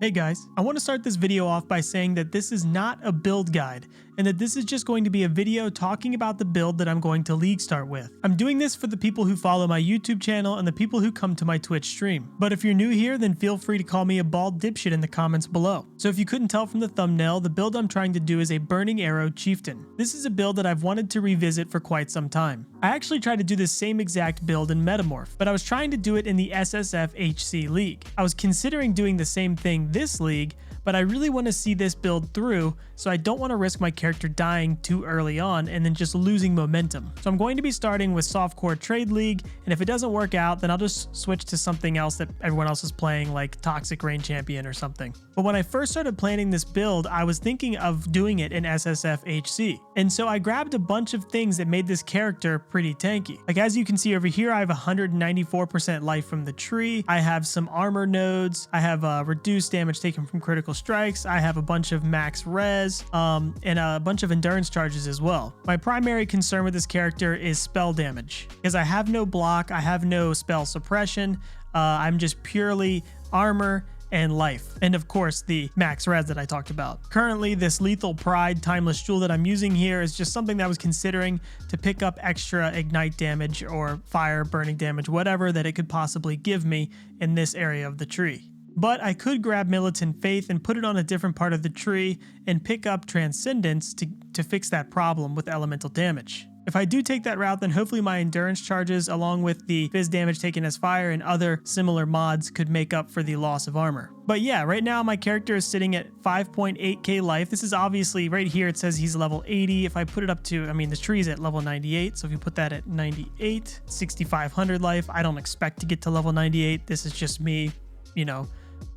Hey guys, I want to start this video off by saying that this is not a build guide, and that this is just going to be a video talking about the build that I'm going to league start with. I'm doing this for the people who follow my YouTube channel and the people who come to my Twitch stream. But if you're new here, then feel free to call me a bald dipshit in the comments below. So if you couldn't tell from the thumbnail, the build I'm trying to do is a Burning Arrow Chieftain. This is a build that I've wanted to revisit for quite some time. I actually tried to do the same exact build in Metamorph, but I was trying to do it in the SSF HC League. I was considering doing the same thing this league, but I really want to see this build through, so I don't want to risk my character dying too early on and then just losing momentum. So I'm going to be starting with Softcore Trade League, and if it doesn't work out, then I'll just switch to something else that everyone else is playing, like Toxic Rain Champion or something. But when I first started planning this build, I was thinking of doing it in SSF HC, and so I grabbed a bunch of things that made this character pretty tanky. Like as you can see over here, I have 194% life from the tree, I have some armor nodes, I have reduced damage taken from critical strikes, I have a bunch of max res, and a bunch of endurance charges as well. My primary concern with this character is spell damage, because I have no block, I have no spell suppression, I'm just purely armor and life, and of course the max res that I talked about. Currently, this Lethal Pride Timeless Jewel that I'm using here is just something that I was considering to pick up extra ignite damage or fire burning damage, whatever that it could possibly give me in this area of the tree. But I could grab Militant Faith and put it on a different part of the tree and pick up Transcendence to fix that problem with elemental damage. If I do take that route, then hopefully my endurance charges along with the fizz damage taken as fire and other similar mods could make up for the loss of armor. But yeah, right now my character is sitting at 5.8k life. This is obviously right here, it says he's level 80. If I put it up to, I mean, the tree's at level 98. So if you put that at 98, 6,500 life, I don't expect to get to level 98. This is just me, you know,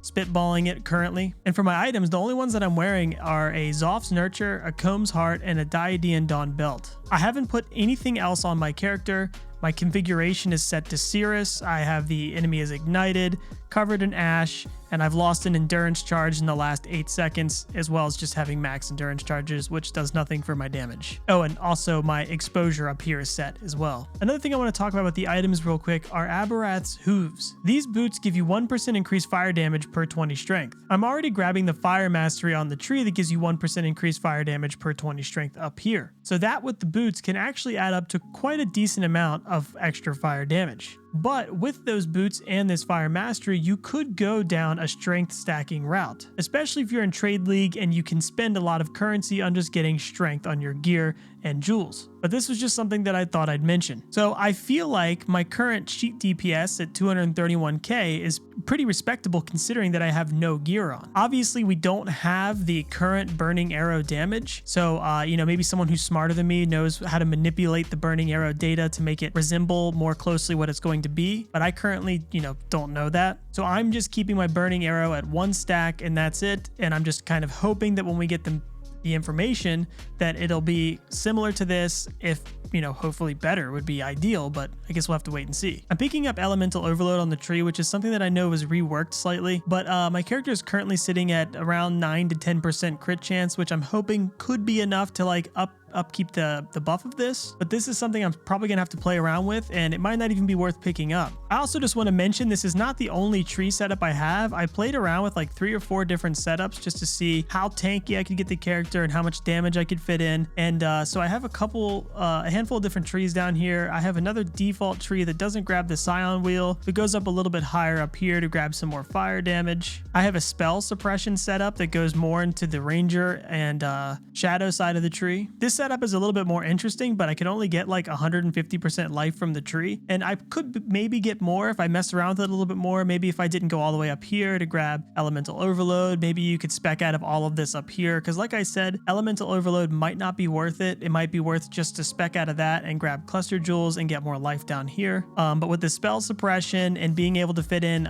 spitballing it currently. And for my items, the only ones that I'm wearing are a Zoph's Nurture, a Comb's Heart, and a Diadean Dawn Belt. I haven't put anything else on my character. My configuration is set to Cirrus. I have the enemy is ignited, covered in ash, and I've lost an endurance charge in the last 8 seconds, as well as just having max endurance charges, which does nothing for my damage. Oh, and also my exposure up here is set as well. Another thing I want to talk about with the items real quick are Aberrath's Hooves. These boots give you 1% increased fire damage per 20 strength. I'm already grabbing the Fire Mastery on the tree that gives you 1% increased fire damage per 20 strength up here. So that with the boots can actually add up to quite a decent amount of extra fire damage. But with those boots and this Fire Mastery, you could go down a strength stacking route, especially if you're in Trade League and you can spend a lot of currency on just getting strength on your gear and jewels. But this was just something that I thought I'd mention. So I feel like my current sheet DPS at 231k is pretty respectable considering that I have no gear on. Obviously, we don't have the current Burning Arrow damage. So, you know, maybe someone who's smarter than me knows how to manipulate the Burning Arrow data to make it resemble more closely what it's going to be. But I currently, you know, don't know that. So I'm just keeping my Burning Arrow at 1 stack and that's it. And I'm just kind of hoping that when we get the information that it'll be similar to this, if, you know, hopefully better would be ideal, but I guess we'll have to wait and see. I'm picking up Elemental Overload on the tree, which is something that I know was reworked slightly, but my character is currently sitting at around 9 to 10% crit chance, which I'm hoping could be enough to like upkeep the buff of this, but this is something I'm probably gonna have to play around with, and it might not even be worth picking up. I also just want to mention this is not the only tree setup I have. I played around with like 3 or 4 different setups just to see how tanky I could get the character and how much damage I could fit in, and so I have a handful of different trees down here. I have another default tree that doesn't grab the Scion Wheel. It goes up a little bit higher up here to grab some more fire damage. I have a spell suppression setup that goes more into the Ranger and Shadow side of the tree. This setup is a little bit more interesting, but I can only get like 150% life from the tree, and I could maybe get more if I messed around with it a little bit more. Maybe if I didn't go all the way up here to grab Elemental Overload, maybe you could spec out of all of this up here, because like I said, Elemental Overload might not be worth it. It might be worth just to spec out of that and grab Cluster Jewels and get more life down here. But with the spell suppression and being able to fit in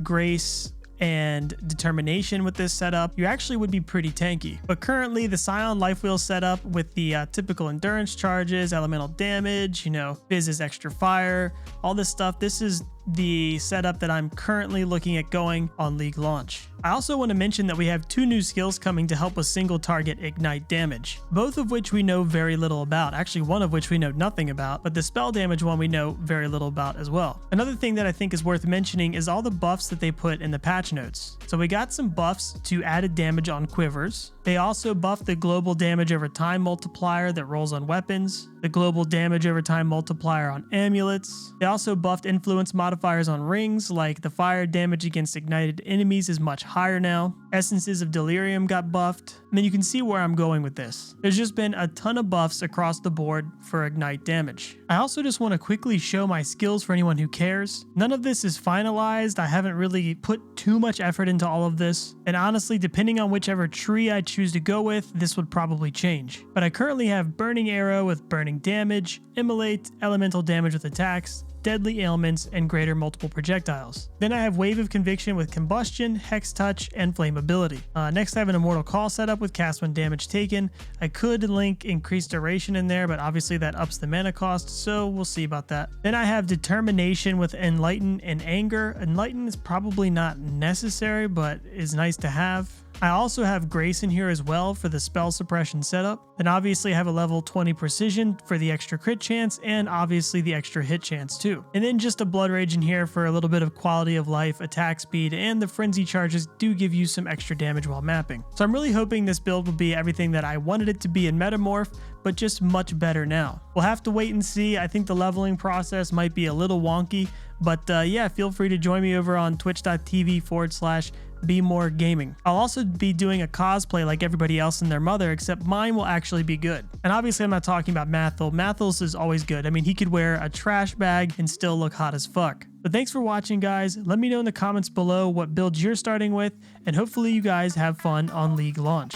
Grace and Determination with this setup, you actually would be pretty tanky. But currently the Scion Life Wheel setup with the typical endurance charges, elemental damage, you know, Fizz is extra fire, all this stuff, this is the setup that I'm currently looking at going on League launch. I also want to mention that we have 2 new skills coming to help with single target ignite damage, both of which we know very little about. Actually, one of which we know nothing about, but the spell damage one we know very little about as well. Another thing that I think is worth mentioning is all the buffs that they put in the patch notes. So we got some buffs to added damage on quivers. They also buffed the global damage over time multiplier that rolls on weapons, the global damage over time multiplier on amulets. They also buffed influence modifiers on rings, like the fire damage against ignited enemies is much higher now. Essences of delirium got buffed. I mean, you can see where I'm going with this. There's just been a ton of buffs across the board for ignite damage. I also just want to quickly show my skills for anyone who cares. None of this is finalized. I haven't really put too much effort into all of this. And honestly, depending on whichever tree I choose to go with, this would probably change. But I currently have Burning Arrow with burning damage, Immolate, elemental damage with attacks, deadly ailments, and greater multiple projectiles. Then I have Wave of Conviction with combustion, hex touch, and flammability. Next I have an Immortal Call setup with cast when damage taken. I could link increased duration in there, but obviously that ups the mana cost, so we'll see about that. Then I have Determination with Enlighten and Anger. Enlighten is probably not necessary, but is nice to have. I also have Grace in here as well for the spell suppression setup. Then obviously I have a level 20 precision for the extra crit chance, and obviously the extra hit chance too. And then just a Blood Rage in here for a little bit of quality of life, attack speed, and the frenzy charges do give you some extra damage while mapping. So I'm really hoping this build will be everything that I wanted it to be in Metamorph, but just much better now. We'll have to wait and see. I think the leveling process might be a little wonky, but yeah, feel free to join me over on twitch.tv/BeMoreGaming. I'll also be doing a cosplay like everybody else and their mother, except mine will actually be good. And obviously I'm not talking about Mathil. Mathil's is always good. I mean, he could wear a trash bag and still look hot as fuck. But thanks for watching, guys. Let me know in the comments below what builds you're starting with, and hopefully you guys have fun on League launch.